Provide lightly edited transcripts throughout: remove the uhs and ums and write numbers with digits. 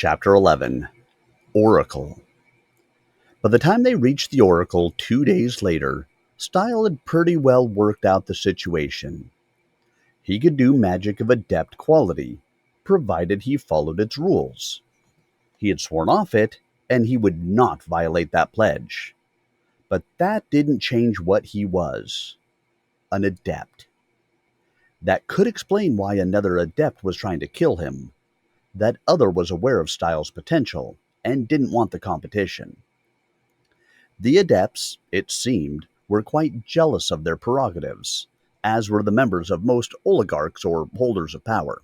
Chapter 11 Oracle. By the time they reached the Oracle 2 days later, Stile had pretty well worked out the situation. He could do magic of adept quality, provided he followed its rules. He had sworn off it, and he would not violate that pledge. But that didn't change what he was: an adept. That could explain why another adept was trying to kill him. That other was aware of Stile's potential and didn't want the competition. The adepts, it seemed, were quite jealous of their prerogatives, as were the members of most oligarchs or holders of power.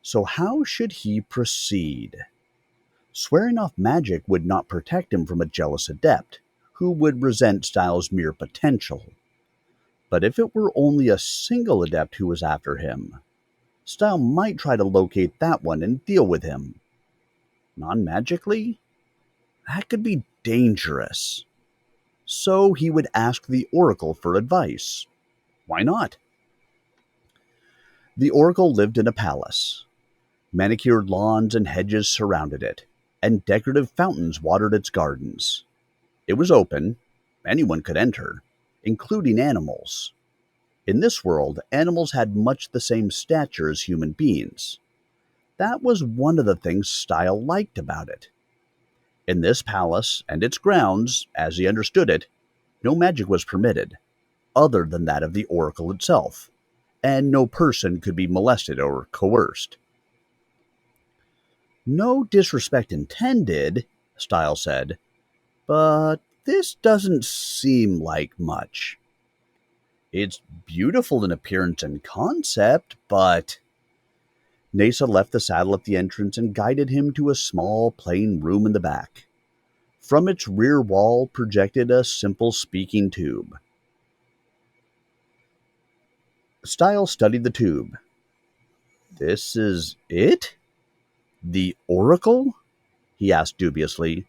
So how should he proceed? Swearing off magic would not protect him from a jealous adept, who would resent Stile's mere potential. But if it were only a single adept who was after him, Stile might try to locate that one and deal with him. Non-magically? That could be dangerous. So he would ask the Oracle for advice. Why not? The Oracle lived in a palace. Manicured lawns and hedges surrounded it, and decorative fountains watered its gardens. It was open. Anyone could enter, including animals. In this world, animals had much the same stature as human beings. That was one of the things Stile liked about it. In this palace and its grounds, as he understood it, no magic was permitted, other than that of the Oracle itself, and no person could be molested or coerced. No disrespect intended, Stile said, but this doesn't seem like much. It's beautiful in appearance and concept, but... Nasa left the saddle at the entrance and guided him to a small, plain room in the back. From its rear wall projected a simple speaking tube. Stile studied the tube. This is it? The Oracle? He asked dubiously.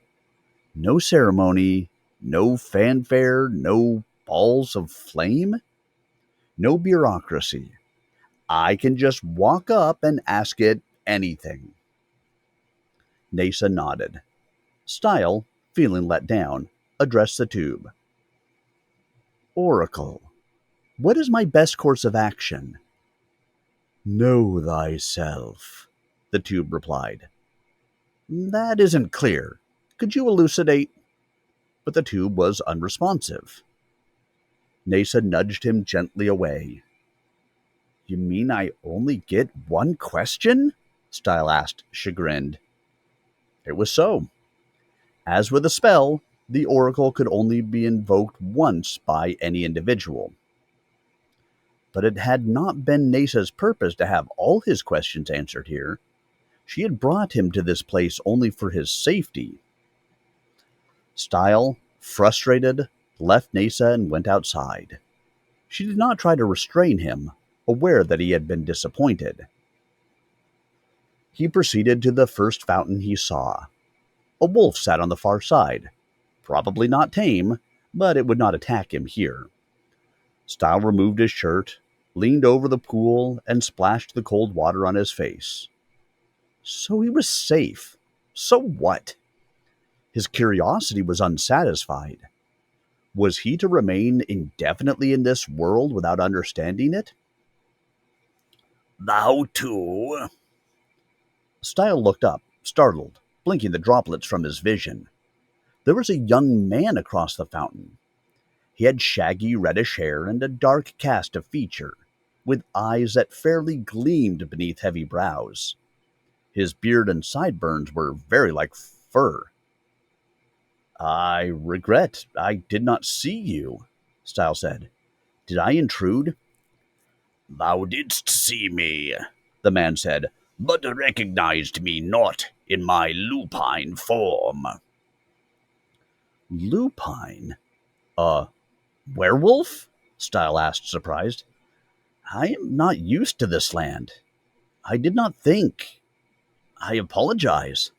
No ceremony, no fanfare, no balls of flame, no bureaucracy. I can just walk up and ask it anything. Nasa nodded. Stile, feeling let down, addressed the tube. Oracle, what is my best course of action? Know thyself, the tube replied. That isn't clear. Could you elucidate? But the tube was unresponsive. Nasa nudged him gently away. You mean I only get one question? Stile asked, chagrined. It was so. As with a spell, the Oracle could only be invoked once by any individual. But it had not been Nasa's purpose to have all his questions answered here. She had brought him to this place only for his safety. Stile, frustrated, left Nasa and went outside. She did not try to restrain him, aware that he had been disappointed. He proceeded to the first fountain he saw. A wolf sat on the far side. Probably not tame, but it would not attack him here. Stile removed his shirt, leaned over the pool, and splashed the cold water on his face. So he was safe. So what? His curiosity was unsatisfied. Was he to remain indefinitely in this world without understanding it? Thou too? Stile looked up, startled, blinking the droplets from his vision. There was a young man across the fountain. He had shaggy reddish hair and a dark cast of feature, with eyes that fairly gleamed beneath heavy brows. His beard and sideburns were very like fur. I regret I did not see you, Stile said. Did I intrude? Thou didst see me, the man said, but recognized me not in my lupine form. Lupine? Werewolf? Stile asked, surprised. I am not used to this land. I did not think. I apologize.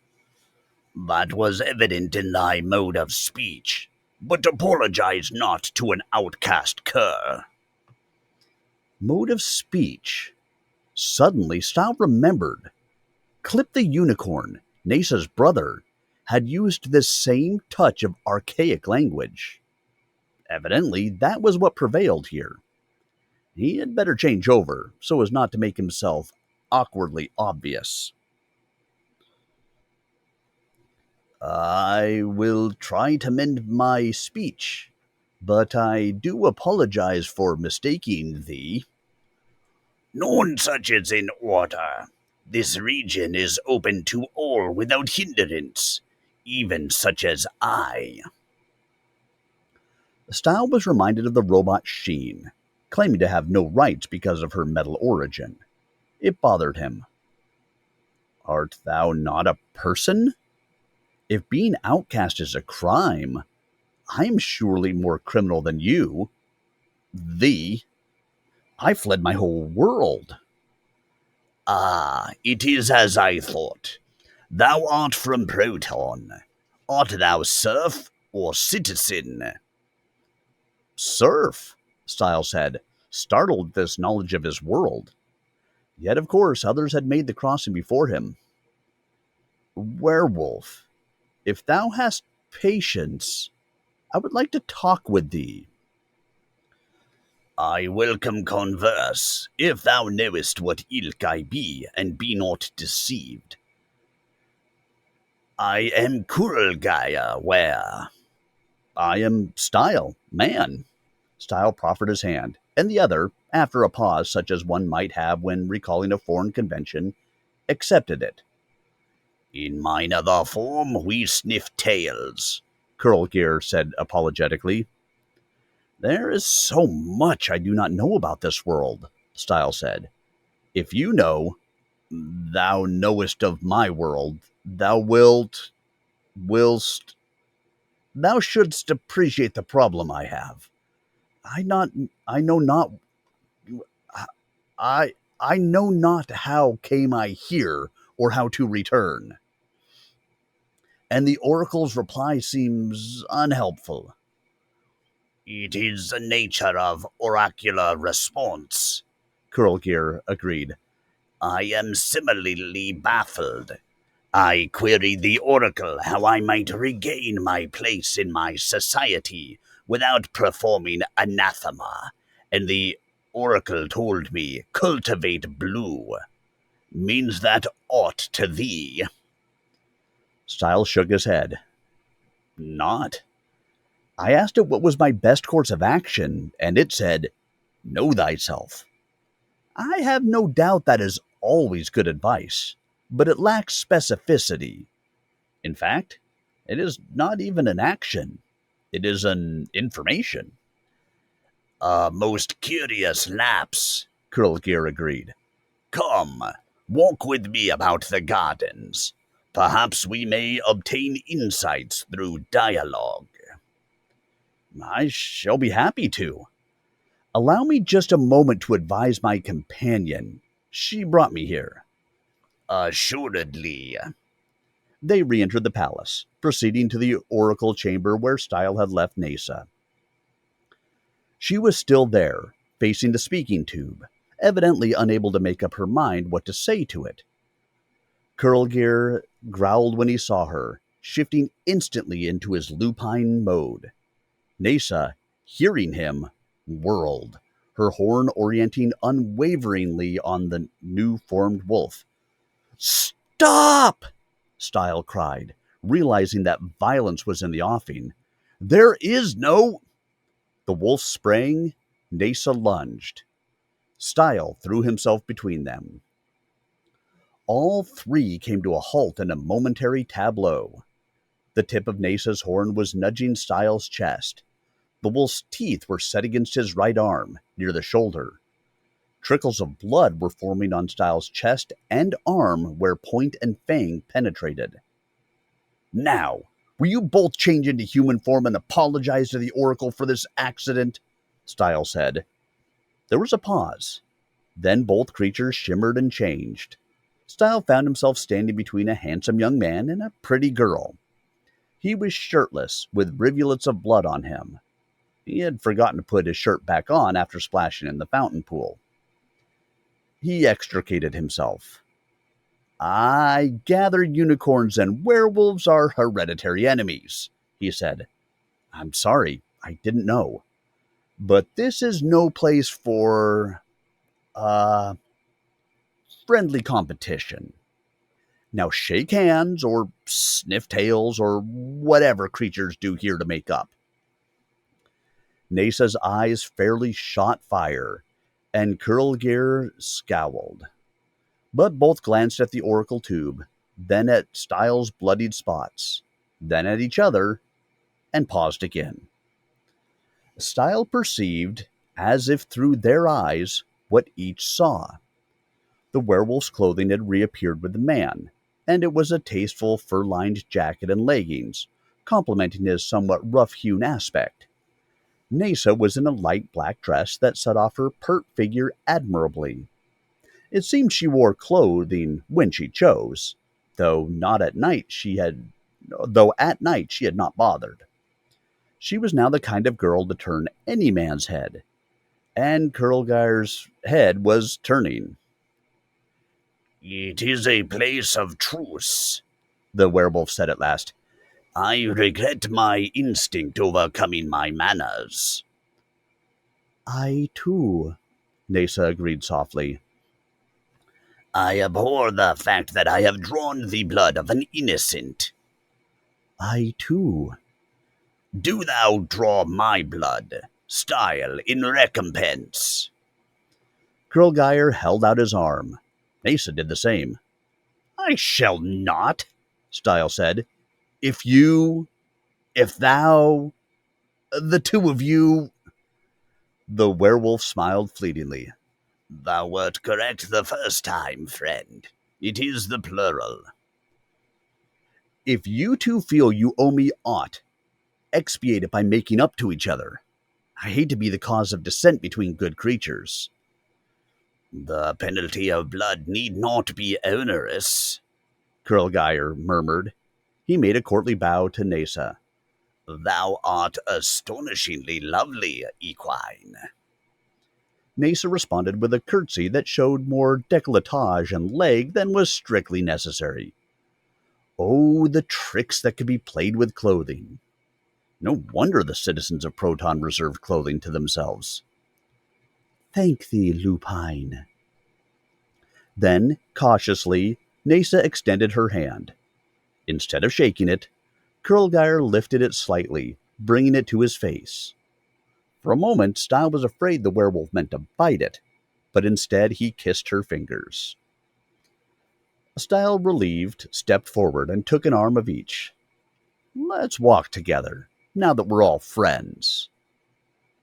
That was evident in thy mode of speech, but apologize not to an outcast cur. Mode of speech? Suddenly, Stile remembered. Clip the Unicorn, Nesa's brother, had used this same touch of archaic language. Evidently, that was what prevailed here. He had better change over so as not to make himself awkwardly obvious. I will try to mend my speech, but I do apologize for mistaking thee. None such is in order. This region is open to all without hindrance, even such as I. Stile was reminded of the robot Sheen, claiming to have no rights because of her metal origin. It bothered him. Art thou not a person? If being outcast is a crime, I am surely more criminal than you. Thee. I fled my whole world. Ah, it is as I thought. Thou art from Proton. Art thou serf or citizen? Serf, Stile said, startled at this knowledge of his world. Yet, of course, others had made the crossing before him. Werewolf, if thou hast patience, I would like to talk with thee. I welcome converse, if thou knowest what ilk I be, and be not deceived. I am Kurlgaya, where? I am Stile, man. Stile proffered his hand, and the other, after a pause such as one might have when recalling a foreign convention, accepted it. In mine other form we sniff tails, Kurlgeir said apologetically. There is so much I do not know about this world, Stile said. If you know, thou knowest of my world, willst, thou shouldst appreciate the problem I have. I know not, I know not how came I here or how to return. And the oracle's reply seems unhelpful. It is the nature of oracular response, Kurlgeir agreed. I am similarly baffled. I query the oracle how I might regain my place in my society without performing anathema, and the oracle told me, cultivate blue. Means that aught to thee? Stile shook his head. Not. I asked it what was my best course of action, and it said, know thyself. I have no doubt that is always good advice, but it lacks specificity. In fact, it is not even an action. It is an information. A most curious lapse, Kurlgeir agreed. Come, walk with me about the gardens. Perhaps we may obtain insights through dialogue. I shall be happy to. Allow me just a moment to advise my companion. She brought me here. Assuredly. They re-entered the palace, proceeding to the oracle chamber where Stile had left Nesa. She was still there, facing the speaking tube, evidently unable to make up her mind what to say to it. Kurlgeir growled when he saw her, shifting instantly into his lupine mode. Nesa, hearing him, whirled, her horn orienting unwaveringly on the new-formed wolf. "Stop!" Stile cried, realizing that violence was in the offing. "There is no—" The wolf sprang, Nesa lunged. Stile threw himself between them. All three came to a halt in a momentary tableau. The tip of Nesa's horn was nudging Stile's chest. The wolf's teeth were set against his right arm, near the shoulder. Trickles of blood were forming on Stile's chest and arm where point and fang penetrated. "Now, will you both change into human form and apologize to the Oracle for this accident?" Stile said. There was a pause. Then both creatures shimmered and changed. Stile found himself standing between a handsome young man and a pretty girl. He was shirtless, with rivulets of blood on him. He had forgotten to put his shirt back on after splashing in the fountain pool. He extricated himself. I gather unicorns and werewolves are hereditary enemies, he said. I'm sorry, I didn't know. But this is no place for, uh, friendly competition. Now shake hands or sniff tails or whatever creatures do here to make up. Nesa's eyes fairly shot fire, and Kurlgir scowled. But both glanced at the oracle tube, then at Stile's bloodied spots, then at each other, and paused again. Stile perceived, as if through their eyes, what each saw. The werewolf's clothing had reappeared with the man, and it was a tasteful fur-lined jacket and leggings, complementing his somewhat rough-hewn aspect. Nasa was in a light black dress that set off her pert figure admirably. It seemed she wore clothing when she chose, though not at night she had though at night she had not bothered. She was now the kind of girl to turn any man's head, and Kurlgir's head was turning. It is a place of truce, The werewolf said at last. I regret my instinct overcoming my manners. I too, Nasa agreed softly. I abhor the fact that I have drawn the blood of an innocent. I too. Do thou draw my blood, Stile, in recompense. Kurlgir held out his arm. Nasa did the same. I shall not, Stile said. If thou, the two of you. The werewolf smiled fleetingly. Thou wert correct the first time, friend. It is the plural. If you two feel you owe me aught, expiate it by making up to each other. I hate to be the cause of dissent between good creatures. The penalty of blood need not be onerous, Kurlgir murmured. He made a courtly bow to Nasa. Thou art astonishingly lovely, equine. Nasa responded with a curtsy that showed more décolletage and leg than was strictly necessary. Oh, the tricks that could be played with clothing. No wonder the citizens of Proton reserved clothing to themselves. Thank thee, Lupine. Then, cautiously, Nasa extended her hand. Instead of shaking it, Kurlgir lifted it slightly, bringing it to his face. For a moment, Stile was afraid the werewolf meant to bite it, but instead he kissed her fingers. Stile, relieved, stepped forward and took an arm of each. Let's walk together, now that we're all friends.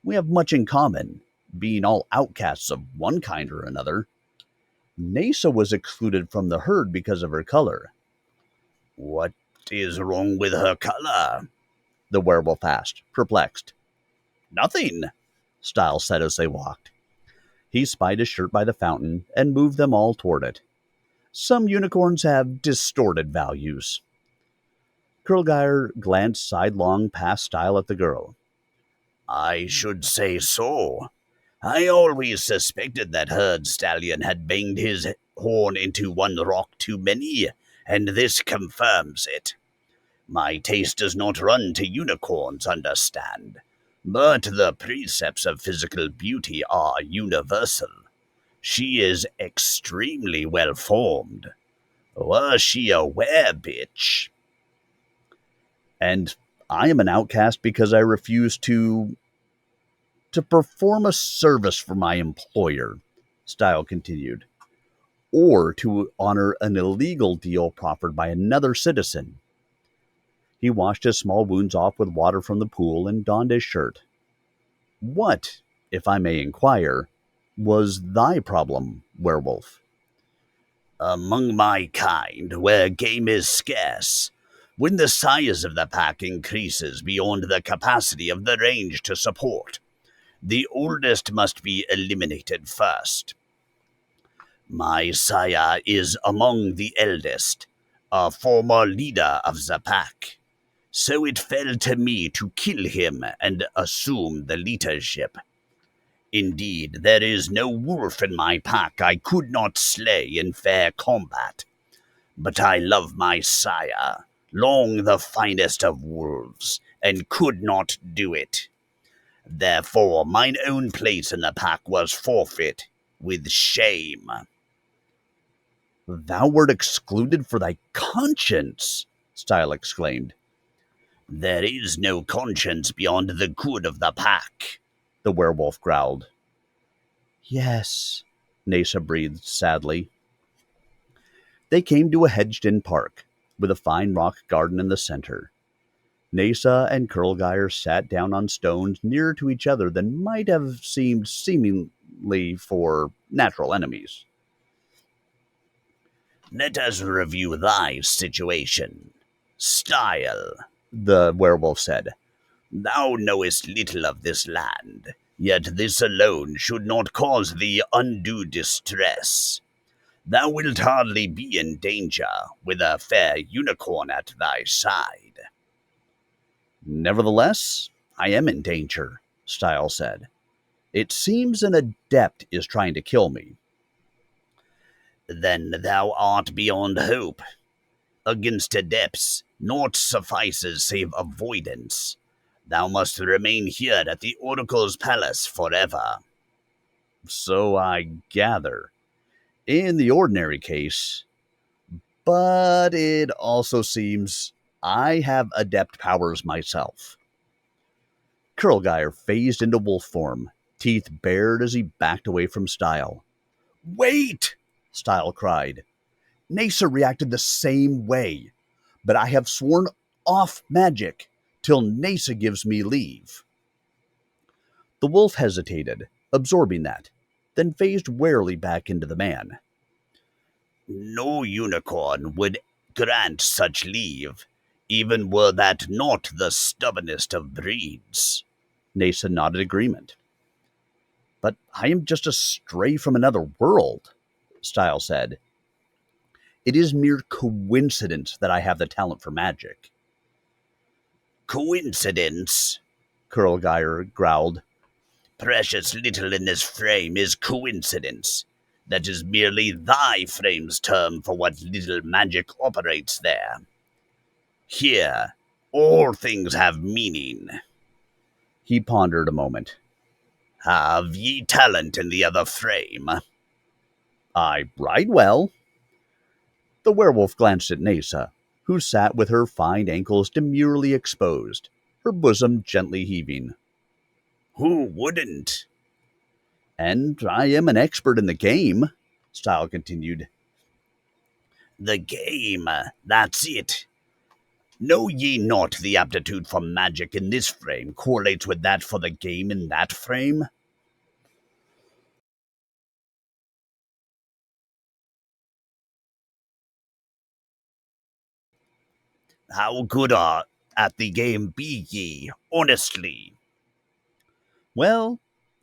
We have much in common, being all outcasts of one kind or another. Nasa was excluded from the herd because of her color. What is wrong with her color? The werewolf asked, perplexed. Nothing, Stile said as they walked. He spied his shirt by the fountain and moved them all toward it. Some unicorns have distorted values. Kurlgir glanced sidelong past Stile at the girl. I should say so. I always suspected that herd stallion had banged his horn into one rock too many, and this confirms it. My taste does not run to unicorns, understand, but the precepts of physical beauty are universal. She is extremely well formed. Were she a were-bitch? And I am an outcast because I refuse to perform a service for my employer, Stile continued, or to honor an illegal deal proffered by another citizen. He washed his small wounds off with water from the pool and donned his shirt. What, if I may inquire, was thy problem, werewolf? Among my kind, where game is scarce, when the size of the pack increases beyond the capacity of the range to support, the oldest must be eliminated first. My sire is among the eldest, a former leader of the pack, so it fell to me to kill him and assume the leadership. Indeed, there is no wolf in my pack I could not slay in fair combat. but I love my sire, long the finest of wolves, and could not do it. Therefore, mine own place in the pack was forfeit, with shame. Thou wert excluded for thy conscience, Stile exclaimed. There is no conscience beyond the good of the pack, The werewolf growled. Yes, Nasa breathed sadly. They came to a hedged-in park, with a fine rock garden in the center. Nasa and Kurlgeir sat down on stones nearer to each other than might have seemed seemingly for natural enemies. Let us review thy situation. Stile, The werewolf said. thou knowest little of this land, yet this alone should not cause thee undue distress. Thou wilt hardly be in danger, with a fair unicorn at thy side. Nevertheless, I am in danger, Stile said. It seems an adept is trying to kill me. Then thou art beyond hope. Against adepts, naught suffices save avoidance. Thou must remain here at the Oracle's palace forever. So I gather. In the ordinary case, but it also seems I have adept powers myself. Kurlgeir phased into wolf form, teeth bared as he backed away from Stile. Wait! Stile cried. Nasa reacted the same way, but I have sworn off magic till Nasa gives me leave. The wolf hesitated, absorbing that, then phased warily back into the man. No unicorn would grant such leave, even were that not the stubbornest of breeds. Nasa nodded agreement. But I am just a stray from another world, Stile said. It is mere coincidence that I have the talent for magic. Coincidence? Kurlgeir growled. Precious little in this frame is coincidence. That is merely thy frame's term for what little magic operates there. Here, all things have meaning. He pondered a moment. Have ye talent in the other frame? I ride well. The werewolf glanced at Nasa, who sat with her fine ankles demurely exposed, her bosom gently heaving. Who wouldn't? And I am an expert in the game, Stile continued. The game, that's it. Know ye not the aptitude for magic in this frame correlates with that for the game in that frame? How good are at the game be ye, honestly? Well,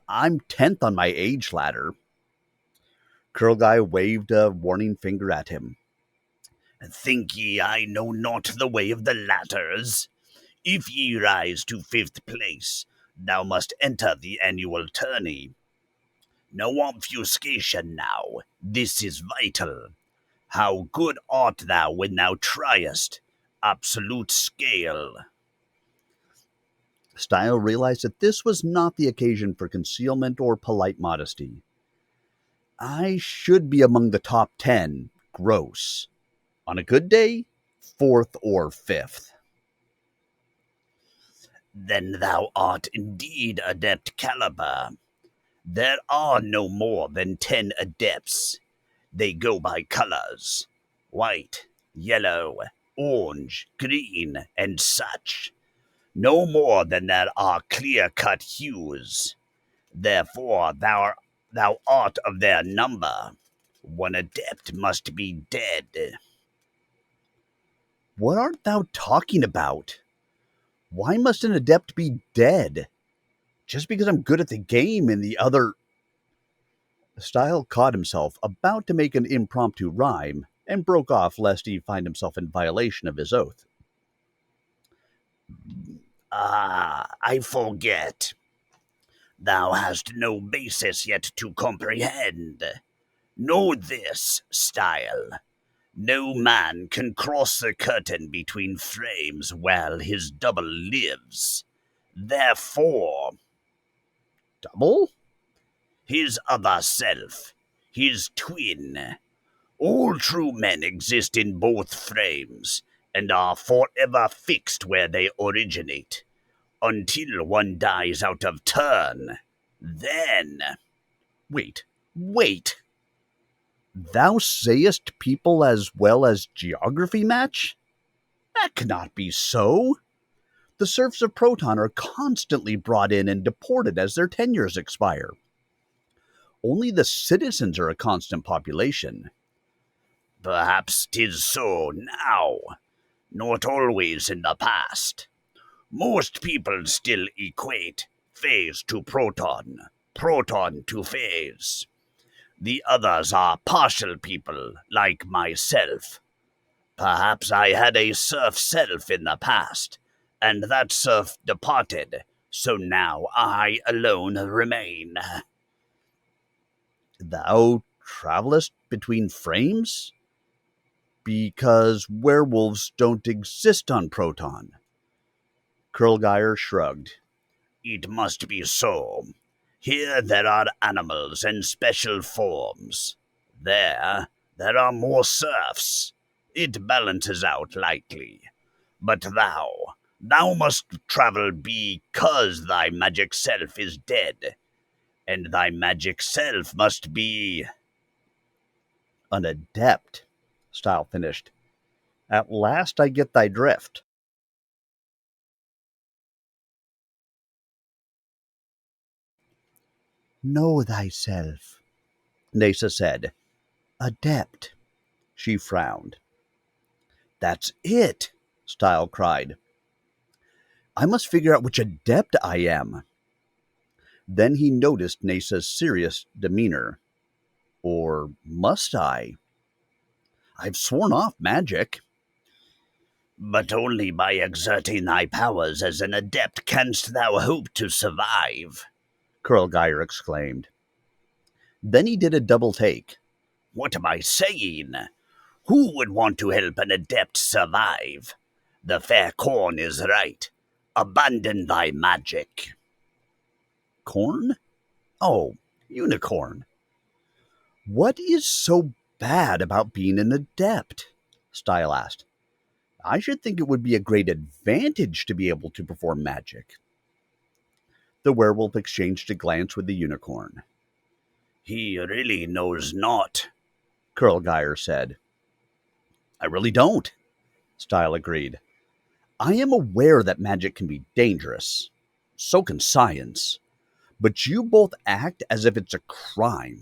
I'm 10th on my age ladder. Kurlgeir waved a warning finger at him. Think ye I know not the way of the ladders? If ye rise to 5th place, thou must enter the annual tourney. No obfuscation now, this is vital. How good art thou when thou triest? Absolute scale. Stile realized that this was not the occasion for concealment or polite modesty. I should be among the top 10, gross. On a good day, 4th or 5th. Then thou art indeed adept caliber. There are no more than 10 adepts. They go by colors: white, yellow, orange, green, and such. No more than there are clear-cut hues. Therefore thou art of their number. One adept must be dead. What art thou talking about? Why must an adept be dead? Just because I'm good at the game and the other. Stile caught himself about to make an impromptu rhyme and broke off lest he find himself in violation of his oath. Ah, I forget. Thou hast no basis yet to comprehend. Know this, Stile. No man can cross the curtain between frames while his double lives. Therefore, Double? his other self, his twin. All true men exist in both frames and are forever fixed where they originate, until one dies out of turn. Then. Wait. Thou sayest people as well as geography match? That cannot be so. The serfs of Proton are constantly brought in and deported as their tenures expire. Only the citizens are a constant population. Perhaps 'tis so now, not always in the past. Most people still equate phase to proton, proton to phase. The others are partial people, like myself. Perhaps I had a serf self in the past, and that serf departed, so now I alone remain. Thou travellest between frames? Because werewolves don't exist on Proton. Kurlgeir shrugged. It must be so. Here there are animals and special forms. There are more serfs. It balances out likely. But thou must travel because thy magic self is dead. And thy magic self must be. An adept, Stile finished. At last I get thy drift. Know thyself, Nasa said. Adept. She frowned. That's it, Stile cried. I must figure out which adept I am. Then he noticed Nasa's serious demeanor. Or must I? I've sworn off magic. But only by exerting thy powers as an adept canst thou hope to survive. Kurlgeir exclaimed. Then he did a double take. What am I saying? Who would want to help an adept survive? The fair corn is right. Abandon thy magic. Corn? Oh, unicorn. What is so bad about being an adept? Stile asked. I should think it would be a great advantage to be able to perform magic. The werewolf exchanged a glance with the unicorn. He really knows not, Kurlgeir said. I really don't, Stile agreed. I am aware that magic can be dangerous. So can science. But you both act as if it's a crime.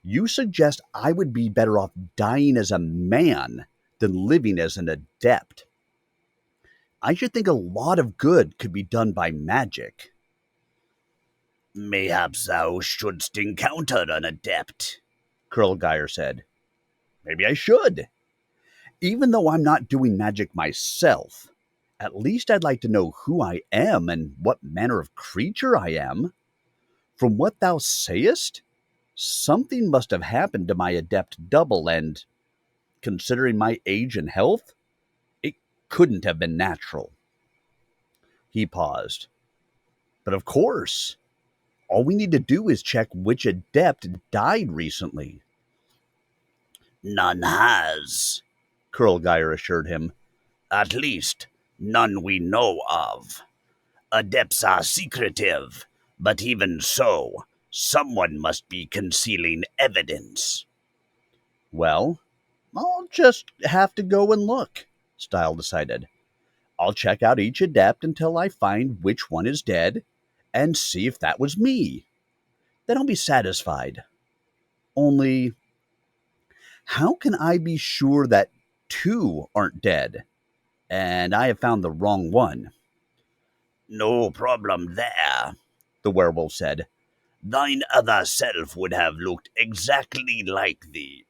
You suggest I would be better off dying as a man than living as an adept. I should think a lot of good could be done by magic. Mayhaps thou shouldst encounter an adept, Kurlgeir said. Maybe I should. Even though I'm not doing magic myself, at least I'd like to know who I am and what manner of creature I am. From what thou sayest, something must have happened to my adept double, and, considering my age and health, it couldn't have been natural. He paused. But of course, all we need to do is check which adept died recently. None has, Kurlgeir assured him. At least, none we know of. Adepts are secretive, but even so, someone must be concealing evidence. Well, I'll just have to go and look, Stile decided. I'll check out each adept until I find which one is dead, and see if that was me. Then I'll be satisfied. Only, how can I be sure that two aren't dead, and I have found the wrong one? No problem there, The werewolf said. thine other self would have looked exactly like thee.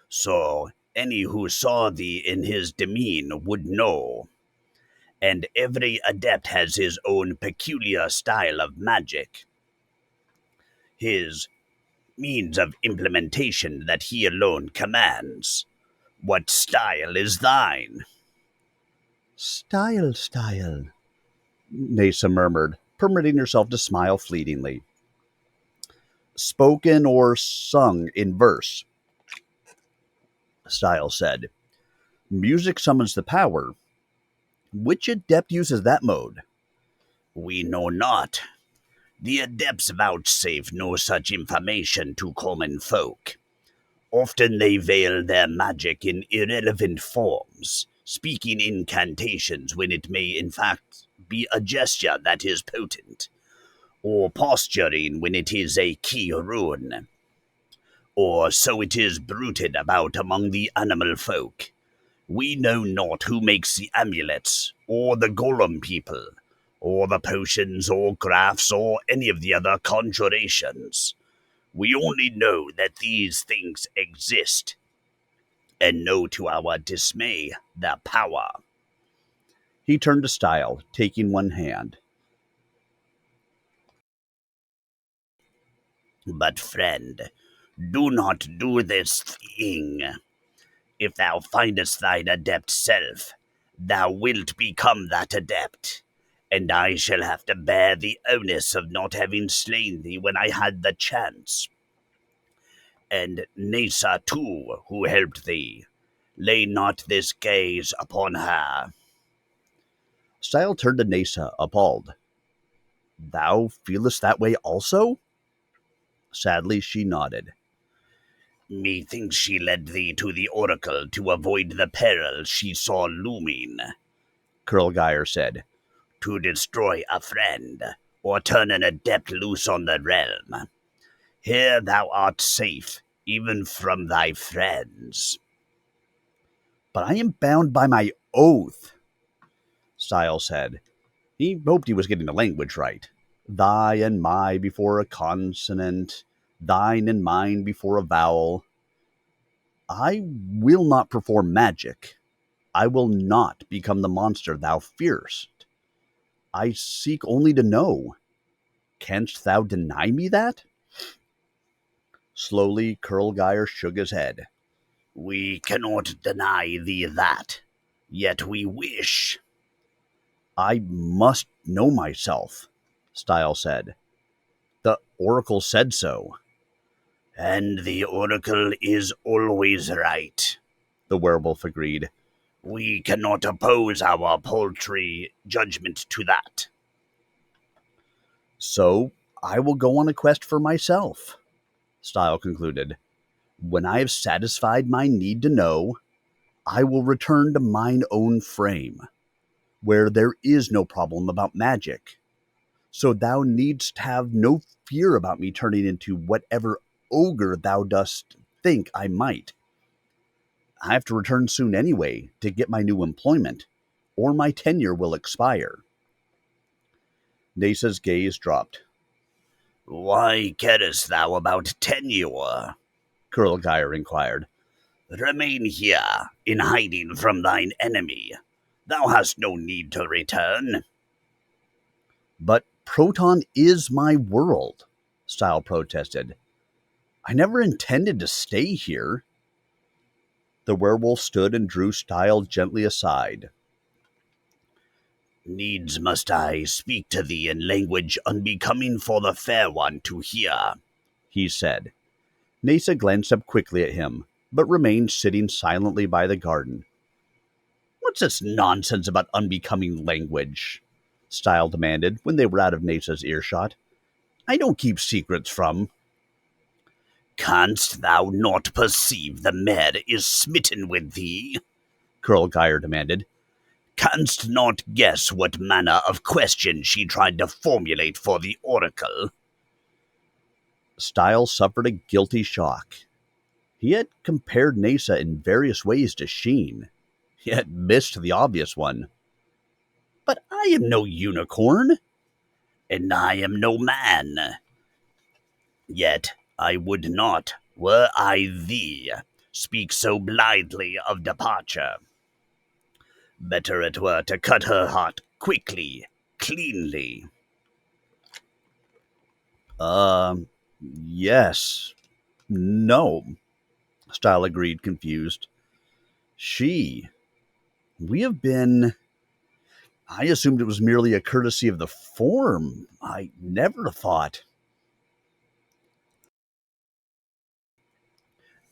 So any who saw thee in his demean would know. And every adept has his own peculiar style of magic. His means of implementation that he alone commands. What style is thine? Stile, Stile, Nasa murmured, permitting herself to smile fleetingly. Spoken or sung in verse, Stile said. Music summons the power. Which adept uses that mode? We know not. The adepts vouchsafe no such information to common folk. Often they veil their magic in irrelevant forms, speaking incantations when it may in fact be a gesture that is potent, or posturing when it is a key rune, or so it is bruited about among the animal folk. We know not who makes the amulets, or the golem people, or the potions, or graphs, or any of the other conjurations. We only know that these things exist, and know to our dismay their power. He turned to Stile, taking one hand. But, friend, do not do this thing. If thou findest thine adept self, thou wilt become that adept, and I shall have to bear the onus of not having slain thee when I had the chance. And Nasa, too, who helped thee. Lay not this gaze upon her. Stile turned to Nasa, appalled. Thou feelest that way also? Sadly, she nodded. Methinks she led thee to the oracle to avoid the peril she saw looming. Kurlgeir said. To destroy a friend, or turn an adept loose on the realm. Here thou art safe, even from thy friends. But I am bound by my oath, Stile said. He hoped he was getting the language right. Thy and my before a consonant, thine and mine before a vowel. I will not perform magic. I will not become the monster thou fearest. I seek only to know. Canst thou deny me that? Slowly, Kurlgeir shook his head. We cannot deny thee that, yet we wish. I must know myself, Stile said. The oracle said so. And the oracle is always right, The werewolf agreed. We cannot oppose our paltry judgment to that. So I will go on a quest for myself, Stile concluded. When I have satisfied my need to know, I will return to mine own frame, where there is no problem about magic. So thou needst have no fear about me turning into whatever ogre thou dost think I might. I have to return soon anyway to get my new employment, or my tenure will expire. Nasa's gaze dropped. Why carest thou about tenure? Kurlgeir inquired. Remain here, in hiding from thine enemy. Thou hast no need to return. But Proton is my world, Stile protested. I never intended to stay here. The werewolf stood and drew Stile gently aside. Needs must I speak to thee in language unbecoming for the fair one to hear, he said. Nasa glanced up quickly at him, but remained sitting silently by the garden. What's this nonsense about unbecoming language? Stile demanded when they were out of Nasa's earshot. I don't keep secrets from. Canst thou not perceive the mare is smitten with thee? Kurlgeir demanded. Canst not guess what manner of question she tried to formulate for the oracle? Stile suffered a guilty shock. He had compared Nasa in various ways to Sheen, yet missed the obvious one. But I am no unicorn. And I am no man. Yet I would not, were I thee, speak so blithely of departure. Better it were to cut her heart quickly, cleanly. Yes. No, Stile agreed, confused. She. We have been. I assumed it was merely a courtesy of the form. I never thought.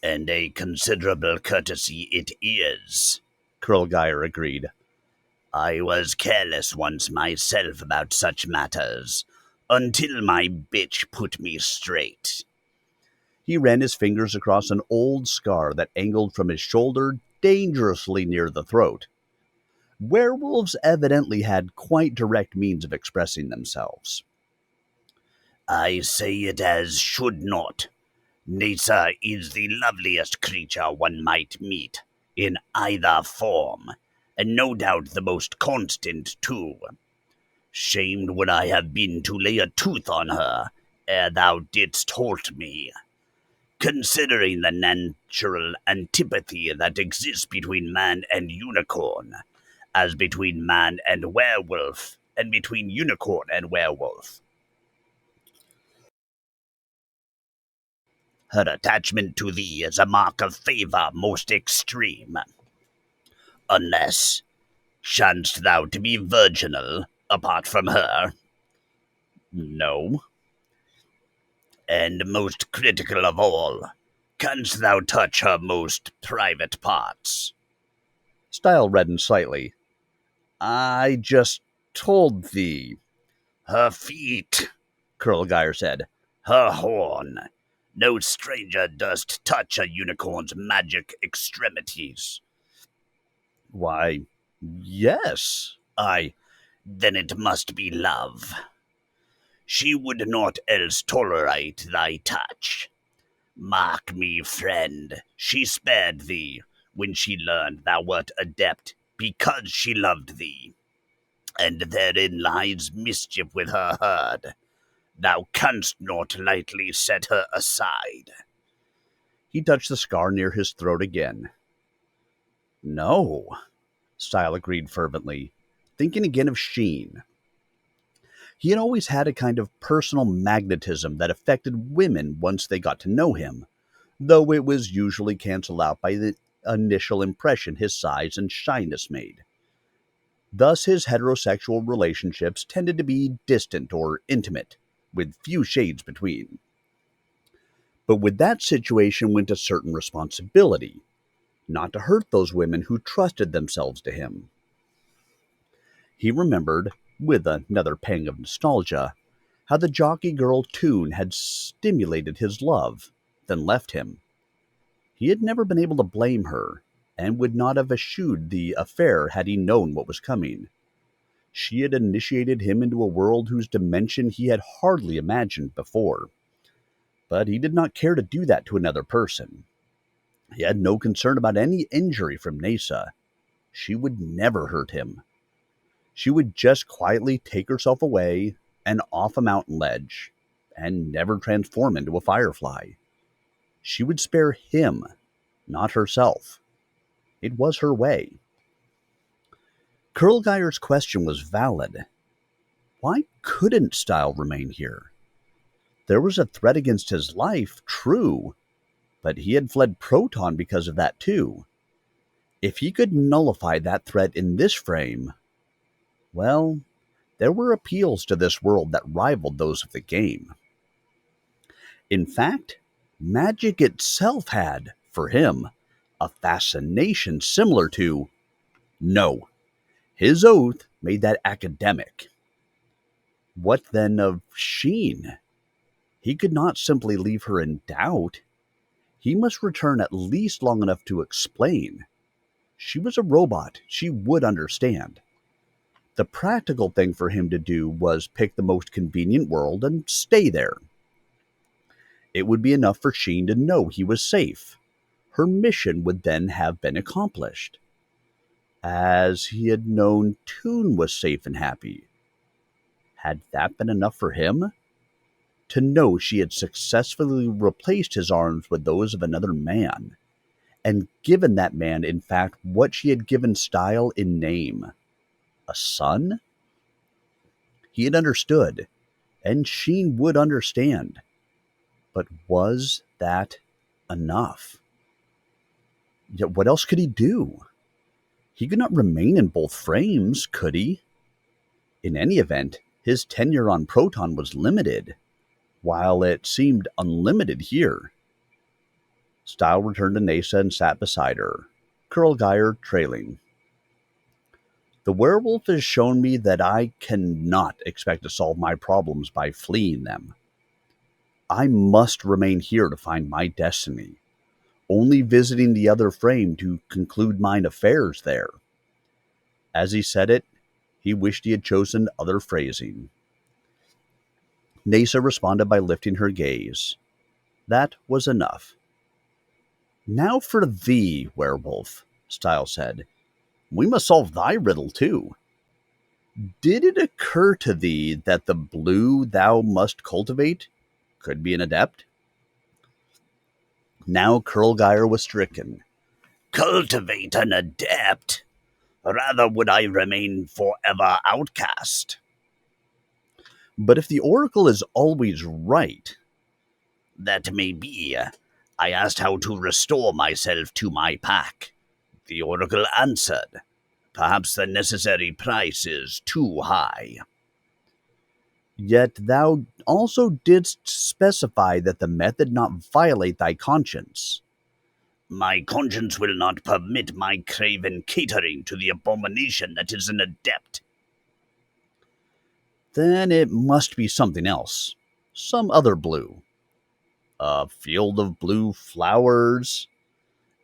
And a considerable courtesy it is, Kurlgeir agreed. I was careless once myself about such matters, until my bitch put me straight. He ran his fingers across an old scar that angled from his shoulder dangerously near the throat. Werewolves evidently had quite direct means of expressing themselves. I say it as should not. Nisa is the loveliest creature one might meet, in either form, and no doubt the most constant, too. Shamed would I have been to lay a tooth on her, ere thou didst halt me. Considering the natural antipathy that exists between man and unicorn, as between man and werewolf, and between unicorn and werewolf. Her attachment to thee is a mark of favour most extreme. Unless, chanced thou to be virginal, apart from her? No. And most critical of all, canst thou touch her most private parts? Stile reddened slightly. I just told thee, Her feet, Kurlgeir said. her horn. No stranger durst touch a unicorn's magic extremities. Why, yes, Then it must be love. She would not else tolerate thy touch. Mark me, friend, she spared thee when she learned thou wert adept, because she loved thee. And therein lies mischief with her herd. Thou canst not lightly set her aside. He touched the scar near his throat again. No, Stile agreed fervently, thinking again of Sheen. He had always had a kind of personal magnetism that affected women once they got to know him, though it was usually cancelled out by the initial impression his size and shyness made. Thus, his heterosexual relationships tended to be distant or intimate, with few shades between. But with that situation went a certain responsibility, not to hurt those women who trusted themselves to him. He remembered, with another pang of nostalgia, how the jockey girl tune had stimulated his love, then left him. He had never been able to blame her, and would not have eschewed the affair had he known what was coming. She had initiated him into a world whose dimension he had hardly imagined before. But he did not care to do that to another person. He had no concern about any injury from Nasa. She would never hurt him. She would just quietly take herself away and off a mountain ledge, and never transform into a firefly. She would spare him, not herself. It was her way. Kurlgeir's question was valid. Why couldn't Stile remain here? There was a threat against his life, true, but he had fled Proton because of that too. If he could nullify that threat in this frame, well, there were appeals to this world that rivaled those of the game. In fact, magic itself had, for him, a fascination similar to... No, his oath made that academic. What then of Sheen? He could not simply leave her in doubt. He must return at least long enough to explain. She was a robot. She would understand. The practical thing for him to do was pick the most convenient world and stay there. It would be enough for Sheen to know he was safe. Her mission would then have been accomplished. As he had known Toon was safe and happy. Had that been enough for him? To know she had successfully replaced his arms with those of another man, and given that man, in fact, what she had given Stile in name, a son? He had understood, and Sheen would understand. But was that enough? Yet what else could he do? He could not remain in both frames, could he? In any event, his tenure on Proton was limited, while it seemed unlimited here. Stile returned to Nasa and sat beside her, Kurlgeir trailing. The werewolf has shown me that I cannot expect to solve my problems by fleeing them. I must remain here to find my destiny, only visiting the other frame to conclude mine affairs there. As he said it, he wished he had chosen other phrasing. Nasa responded by lifting her gaze. That was enough. Now for thee, werewolf, Stile said. We must solve thy riddle too. Did it occur to thee that the blue thou must cultivate could be an adept? Now Kurlgeir was stricken. Cultivate an adept? Rather would I remain forever outcast. But if the oracle is always right... That may be. I asked how to restore myself to my pack. The oracle answered, perhaps the necessary price is too high. Yet thou also didst specify that the method not violate thy conscience. My conscience will not permit my craven catering to the abomination that is an adept. Then it must be something else. Some other blue. A field of blue flowers.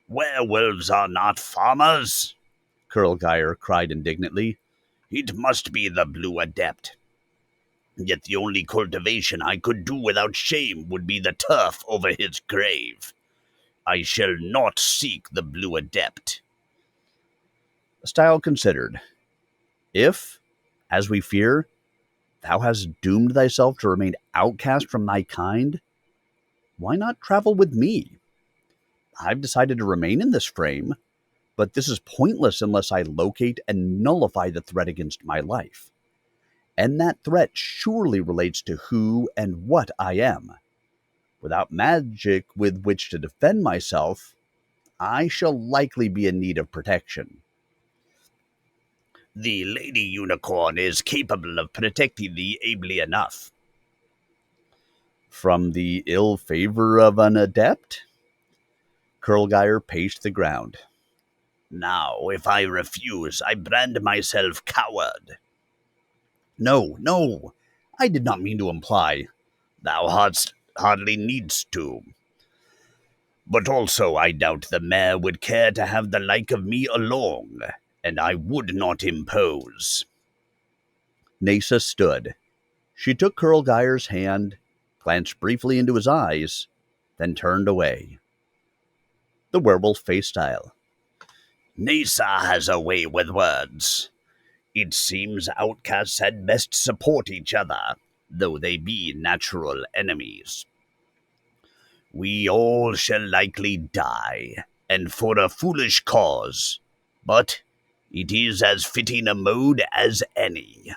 Werewolves are not farmers, Kurlgeir cried indignantly. It must be the blue adept. Yet the only cultivation I could do without shame would be the turf over his grave. I shall not seek the blue adept. Stile considered. If, as we fear, thou hast doomed thyself to remain outcast from thy kind, why not travel with me? I've decided to remain in this frame, but this is pointless unless I locate and nullify the threat against my life. And that threat surely relates to who and what I am. Without magic with which to defend myself, I shall likely be in need of protection. The Lady Unicorn is capable of protecting thee ably enough. From the ill favor of an adept? Kurlgeir paced the ground. Now, if I refuse, I brand myself coward. No, no, I did not mean to imply. Thou hardly needst to. But also I doubt the mayor would care to have the like of me along, and I would not impose. Nasa stood. She took Kurlgeir's hand, glanced briefly into his eyes, then turned away. The werewolf faced Stile. Nasa has a way with words. It seems outcasts had best support each other, though they be natural enemies. We all shall likely die, and for a foolish cause, but it is as fitting a mode as any.